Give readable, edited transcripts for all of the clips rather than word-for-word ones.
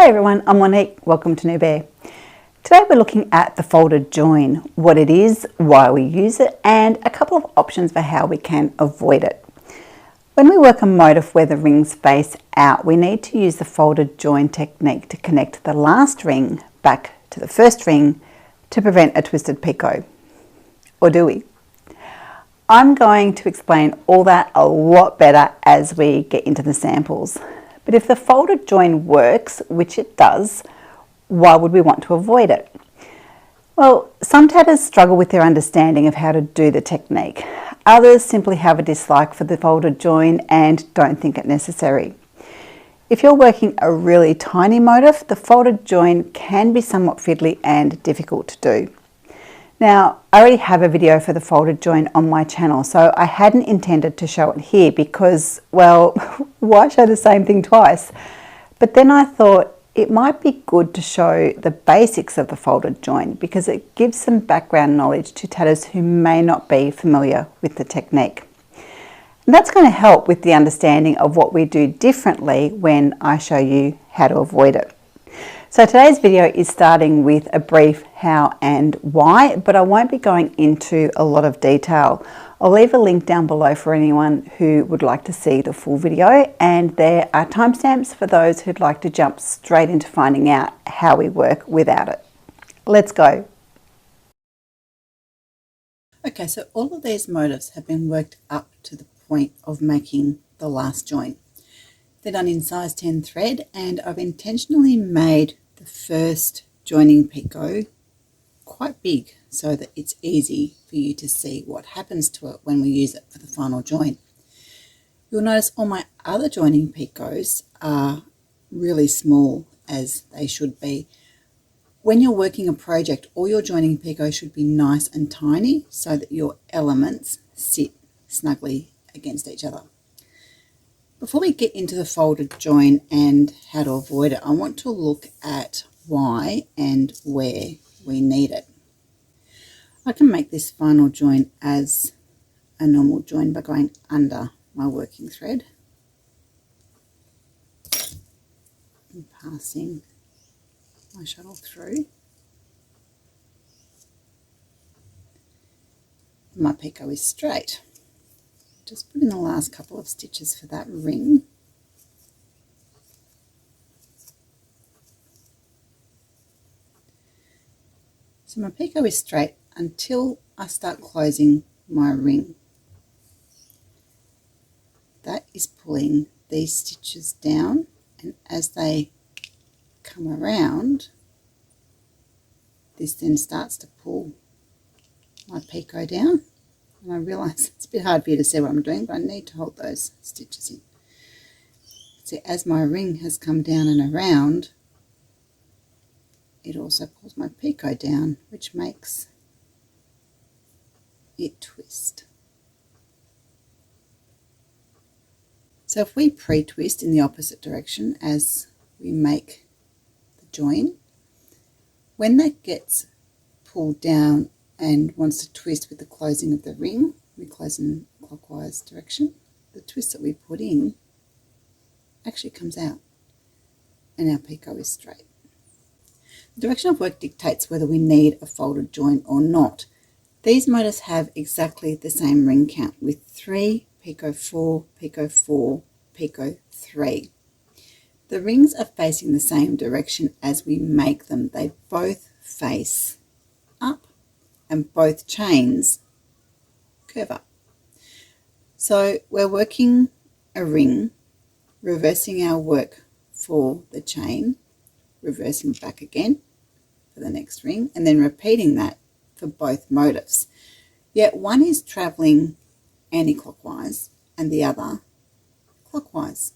Hey everyone, I'm Monique. Welcome to New Bear. Today we're looking at the folded join, what it is, why we use it, and a couple of options for how we can avoid it. When we work a motif where the rings face out, we need to use the folded join technique to connect the last ring back to the first ring to prevent a twisted picot. Or do we? I'm going to explain all that a lot better as we get into the samples. But if the folded join works, which it does, why would we want to avoid it? Well, some tatters struggle with their understanding of how to do the technique. Others simply have a dislike for the folded join and don't think it necessary. If you're working a really tiny motif, the folded join can be somewhat fiddly and difficult to do. Now, I already have a video for the folded join on my channel, so I hadn't intended to show it here because, well, why show the same thing twice? But then I thought it might be good to show the basics of the folded join because it gives some background knowledge to tatters who may not be familiar with the technique. And that's going to help with the understanding of what we do differently when I show you how to avoid it. So today's video is starting with a brief how and why, but I won't be going into a lot of detail. I'll leave a link down below for anyone who would like to see the full video, and there are timestamps for those who'd like to jump straight into finding out how we work without it. Let's go. Okay, so all of these motifs have been worked up to the point of making the last join. They're done in size 10 thread, and I've intentionally made the first joining picot quite big so that it's easy for you to see what happens to it when we use it for the final join. You'll notice all my other joining picots are really small, as they should be. When you're working a project, all your joining picots should be nice and tiny so that your elements sit snugly against each other. Before we get into the folded join and how to avoid it, I want to look at why and where we need it. I can make this final join as a normal join by going under my working thread and passing my shuttle through. My picot is straight. Just put in the last couple of stitches for that ring. So my picot is straight until I start closing my ring. That is pulling these stitches down, and as they come around, this then starts to pull my picot down. And I realise it's a bit hard for you to see what I'm doing, but I need to hold those stitches in. See, as my ring has come down and around, it also pulls my picot down, which makes it twist. So if we pre-twist in the opposite direction as we make the join, when that gets pulled down and wants to twist with the closing of the ring, we close in clockwise direction, the twist that we put in actually comes out and our picot is straight. The direction of work dictates whether we need a folded join or not. These motifs have exactly the same ring count with 3, picot 4, picot 4, picot 3. The rings are facing the same direction as we make them. They both face up and both chains curve up. So we're working a ring, reversing our work for the chain, reversing back again for the next ring, and then repeating that for both motifs. Yet one is traveling anti-clockwise and the other clockwise.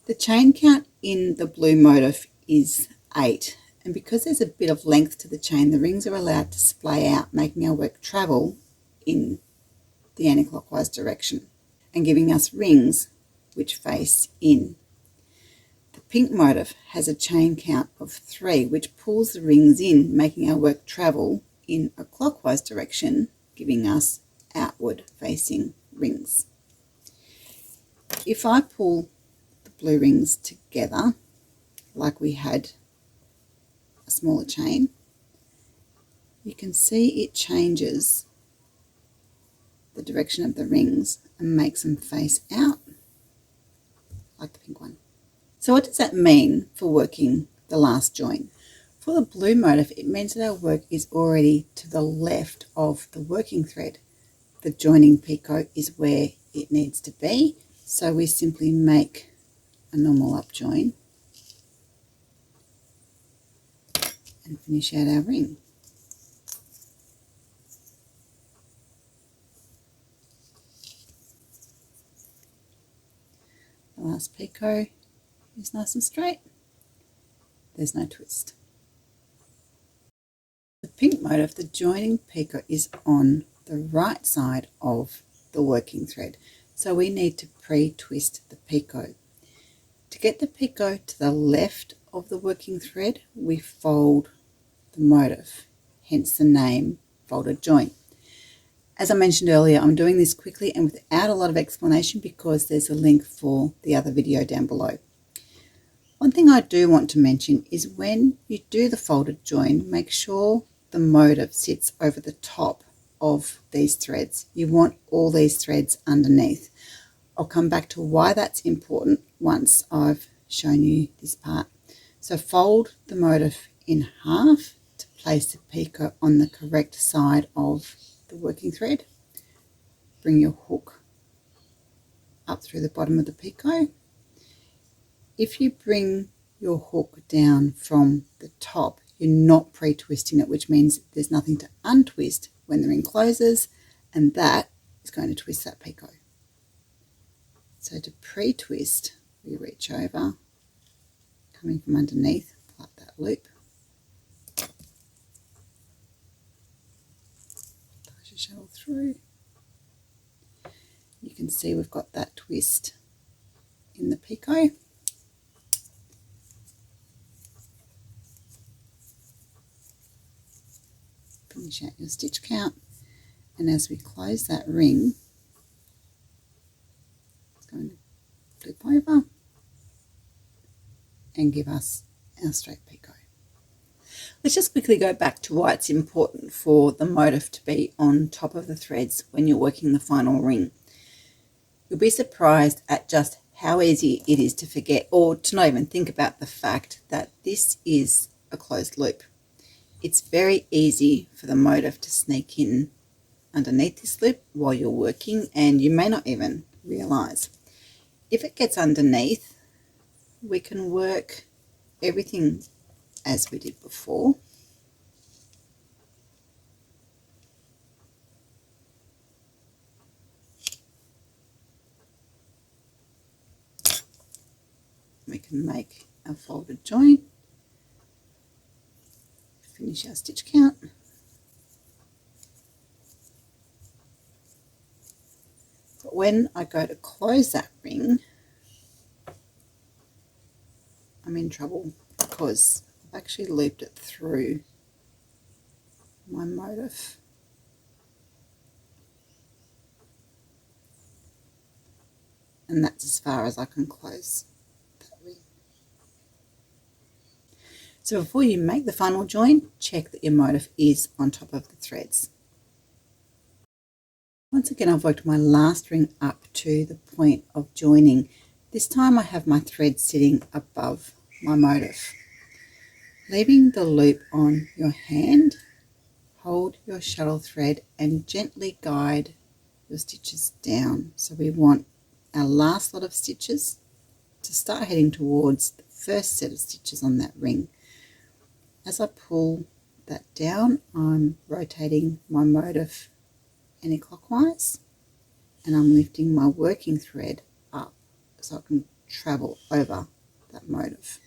The chain count in the blue motif is 8. And because there's a bit of length to the chain, the rings are allowed to splay out, making our work travel in the anti-clockwise direction and giving us rings which face in. The pink motif has a chain count of 3, which pulls the rings in, making our work travel in a clockwise direction, giving us outward facing rings. If I pull the blue rings together like we had a smaller chain, you can see it changes the direction of the rings and makes them face out like the pink one. So what does that mean for working the last join? For the blue motif, it means that our work is already to the left of the working thread. The joining picot is where it needs to be, so we simply make a normal up join and finish out our ring. The last picot is nice and straight. There's no twist. The pink motif, the joining picot is on the right side of the working thread, so we need to pre-twist the picot. To get the picot to the left of the working thread, we fold the motif, hence the name folded join. As I mentioned earlier, I'm doing this quickly and without a lot of explanation because there's a link for the other video down below. One thing I do want to mention is when you do the folded join, make sure the motif sits over the top of these threads. You want all these threads underneath. I'll come back to why that's important once I've shown you this part. So fold the motif in half to place the picot on the correct side of the working thread. Bring your hook up through the bottom of the picot. If you bring your hook down from the top, you're not pre-twisting it, which means there's nothing to untwist when the ring closes, and that is going to twist that picot. So to pre-twist, we reach over, coming from underneath, pull up that loop, push your shuttle through. You can see we've got that twist in the picot. Finish out your stitch count, and as we close that ring, it's going to flip over and give us our straight picot. Let's just quickly go back to why it's important for the motif to be on top of the threads when you're working the final ring. You'll be surprised at just how easy it is to forget or to not even think about the fact that this is a closed loop. It's very easy for the motif to sneak in underneath this loop while you're working, and you may not even realize. If it gets underneath, we can work everything as we did before. We can make a folded join, finish our stitch count, but when I go to close that ring, I'm in trouble because I've actually looped it through my motif. And that's as far as I can close that ring. So before you make the final join, check that your motif is on top of the threads. Once again, I've worked my last ring up to the point of joining. This time I have my thread sitting above my motif. Leaving the loop on your hand, hold your shuttle thread and gently guide your stitches down. So we want our last lot of stitches to start heading towards the first set of stitches on that ring. As I pull that down, I'm rotating my motif anti-clockwise and I'm lifting my working thread up so I can travel over that motif.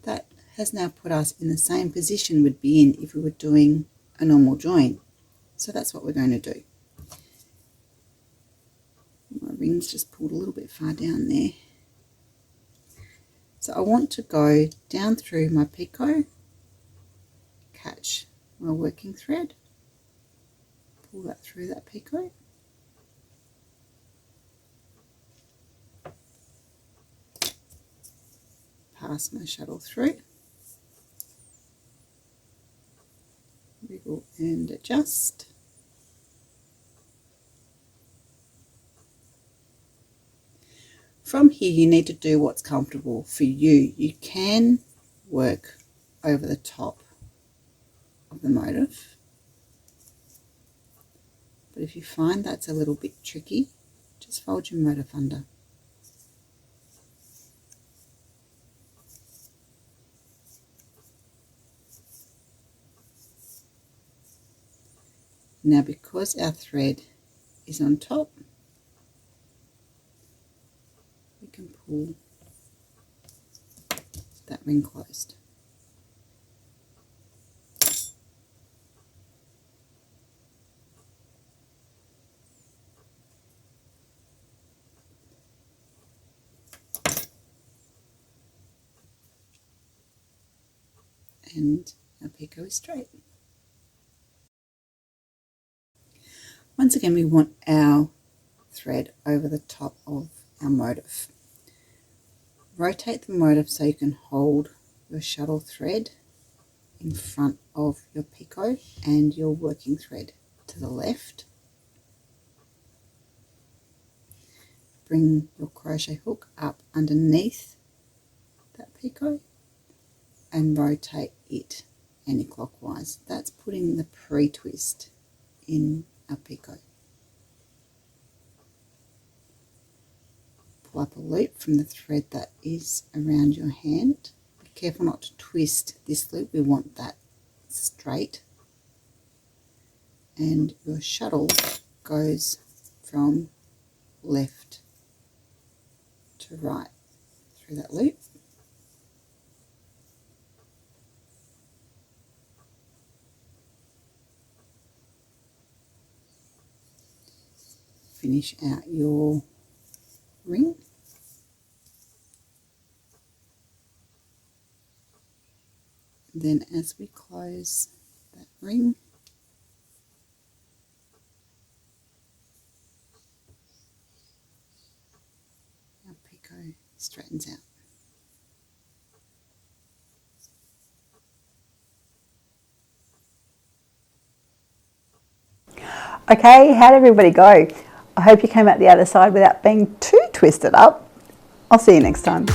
That has now put us in the same position we'd be in if we were doing a normal join. So that's what we're going to do. My ring's just pulled a little bit far down there. So I want to go down through my picot, catch my working thread, pull that through that picot, pass my shuttle through, wriggle and adjust. From here you need to do what's comfortable for you. You can work over the top of the motif, but if you find that's a little bit tricky, just fold your motif under. Now because our thread is on top, we can pull that ring closed. And our picot is straight. Once again, we want our thread over the top of our motif. Rotate the motif so you can hold your shuttle thread in front of your picot and your working thread to the left. Bring your crochet hook up underneath that picot and rotate it anti-clockwise. That's putting the pre-twist in our picot. Pull up a loop from the thread that is around your hand. Be careful not to twist this loop, we want that straight. And your shuttle goes from left to right through that loop. Finish out your ring. Then as we close that ring, our picot straightens out. Okay, how did everybody go? I hope you came out the other side without being too twisted up. I'll see you next time.